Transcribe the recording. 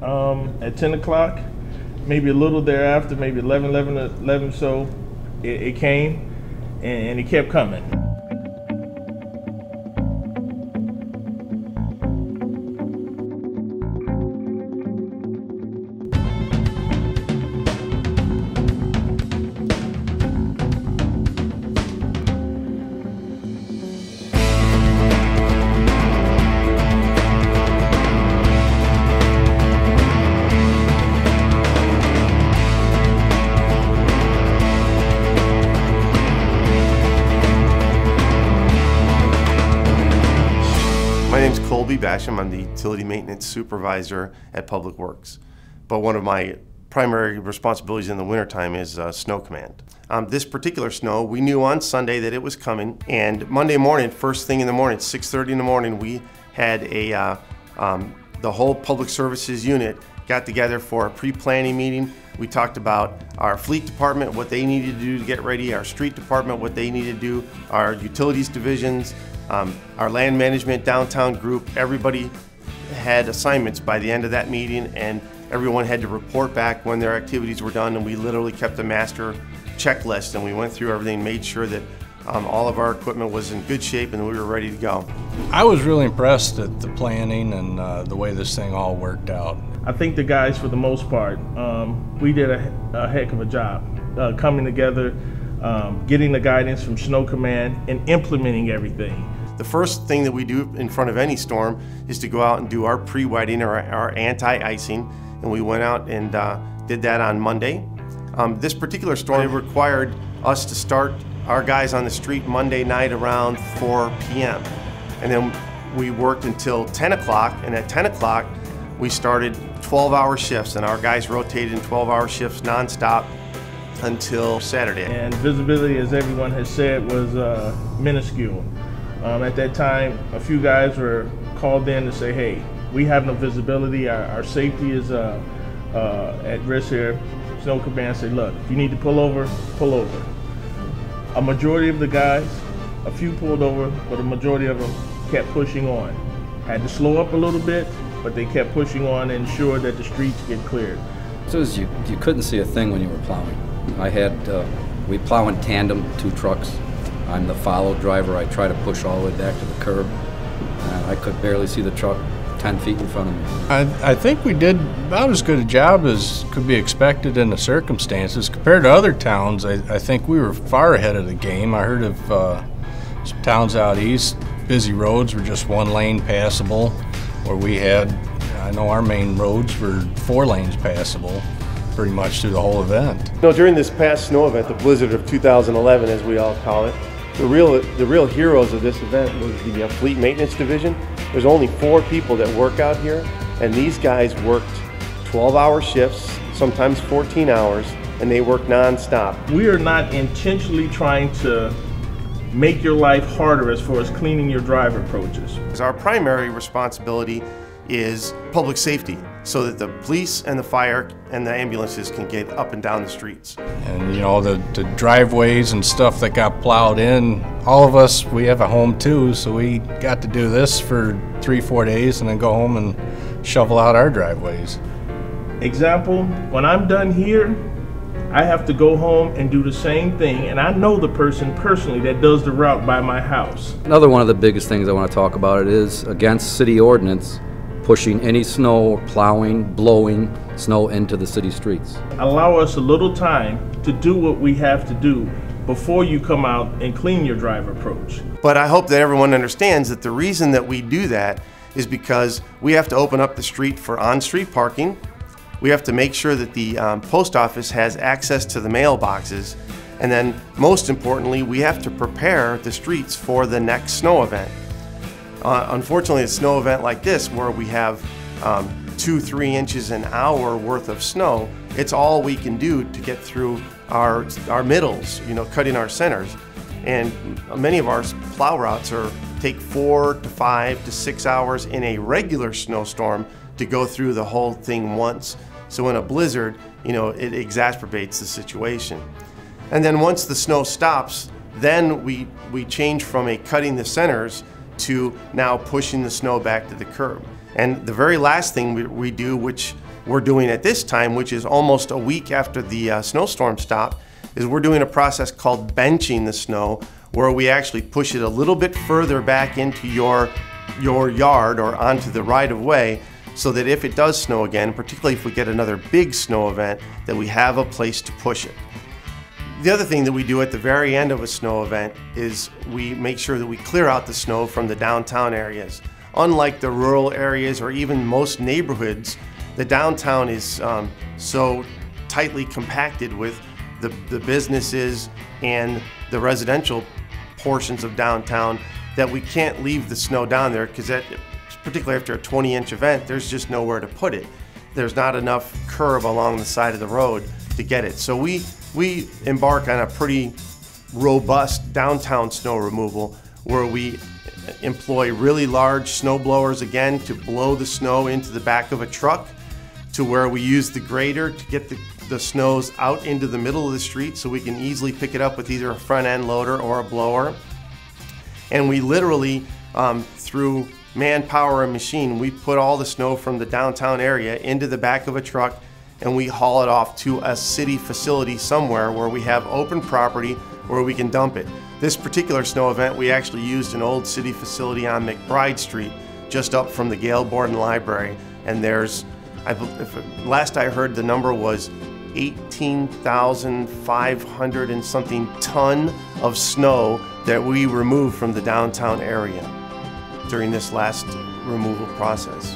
at 10 o'clock, maybe a little thereafter, maybe 11 so, it came, and it kept coming. My name's Colby Basham. I'm the Utility Maintenance Supervisor at Public Works. But one of my primary responsibilities in the wintertime is snow command. This particular snow, we knew on Sunday that it was coming, and Monday morning, first thing in the morning, 6:30 in the morning, we had the whole Public Services unit got together for a pre-planning meeting. We talked about our fleet department, what they needed to do to get ready, our street department, what they needed to do, our utilities divisions, our land management downtown group. Everybody had assignments by the end of that meeting, and everyone had to report back when their activities were done, and we literally kept a master checklist, and we went through everything, made sure that all of our equipment was in good shape and we were ready to go. I was really impressed at the planning and the way this thing all worked out. I think the guys, for the most part, we did a heck of a job coming together, getting the guidance from Snow Command, and implementing everything. The first thing that we do in front of any storm is to go out and do our pre-wetting or our anti-icing, and we went out and did that on Monday. This particular storm, it required us to start our guys on the street Monday night around 4 p.m. And then we worked until 10 o'clock, and at 10 o'clock we started 12-hour shifts, and our guys rotated in 12-hour shifts nonstop until Saturday. And visibility, as everyone has said, was minuscule. At that time, a few guys were called in to say, hey, we have no visibility, our safety is at risk here. Snow Command said, look, if you need to pull over, pull over. A majority of the guys, a few pulled over, but a majority of them kept pushing on. Had to slow up a little bit, but they kept pushing on and ensure that the streets get cleared. So you couldn't see a thing when you were plowing. We plow in tandem, 2 trucks. I'm the follow driver. I try to push all the way back to the curb. I could barely see the truck 10 feet in front of me. I think we did about as good a job as could be expected in the circumstances. Compared to other towns, I think we were far ahead of the game. I heard of some towns out east, busy roads were just 1 lane passable, where we had, I know our main roads were 4 lanes passable pretty much through the whole event. No, during this past snow event, the blizzard of 2011, as we all call it, the real heroes of this event was the Fleet Maintenance Division. There's only 4 people that work out here, and these guys worked 12-hour shifts, sometimes 14 hours, and they worked non-stop. We are not intentionally trying to make your life harder as far as cleaning your drive approaches. Our primary responsibility is public safety, so that the police and the fire and the ambulances can get up and down the streets. And you know, the driveways and stuff that got plowed in, all of us, we have a home too, so we got to do this for 3-4 days and then go home and shovel out our driveways. Example, when I'm done here, I have to go home and do the same thing, and I know the person personally that does the route by my house. Another one of the biggest things I want to talk about is against city ordinance, pushing any snow or plowing, blowing snow into the city streets. Allow us a little time to do what we have to do before you come out and clean your drive approach. But I hope that everyone understands that the reason that we do that is because we have to open up the street for on-street parking. We have to make sure that the post office has access to the mailboxes. And then most importantly, we have to prepare the streets for the next snow event. Unfortunately, a snow event like this, where we have 2-3 inches an hour worth of snow, it's all we can do to get through our middles, you know, cutting our centers. And many of our plow routes take 4 to 5 to 6 hours in a regular snowstorm to go through the whole thing once. So in a blizzard, you know, it exacerbates the situation. And then once the snow stops, then we change from a cutting the centers to now pushing the snow back to the curb. And the very last thing we do, which we're doing at this time, which is almost a week after the snowstorm stopped, is we're doing a process called benching the snow, where we actually push it a little bit further back into your yard or onto the right-of-way, so that if it does snow again, particularly if we get another big snow event, that we have a place to push it. The other thing that we do at the very end of a snow event is we make sure that we clear out the snow from the downtown areas. Unlike the rural areas or even most neighborhoods, the downtown is so tightly compacted with the businesses and the residential portions of downtown that we can't leave the snow down there, because particularly after a 20-inch event, there's just nowhere to put it. There's not enough curb along the side of the road to get it. So we embark on a pretty robust downtown snow removal, where we employ really large snow blowers again to blow the snow into the back of a truck, to where we use the grader to get the snows out into the middle of the street so we can easily pick it up with either a front end loader or a blower. And we literally, through manpower and machine, we put all the snow from the downtown area into the back of a truck, and we haul it off to a city facility somewhere where we have open property where we can dump it. This particular snow event, we actually used an old city facility on McBride Street, just up from the Gale Borden Library. And there's, last I heard, the number was 18,500 and something ton of snow that we removed from the downtown area during this last removal process.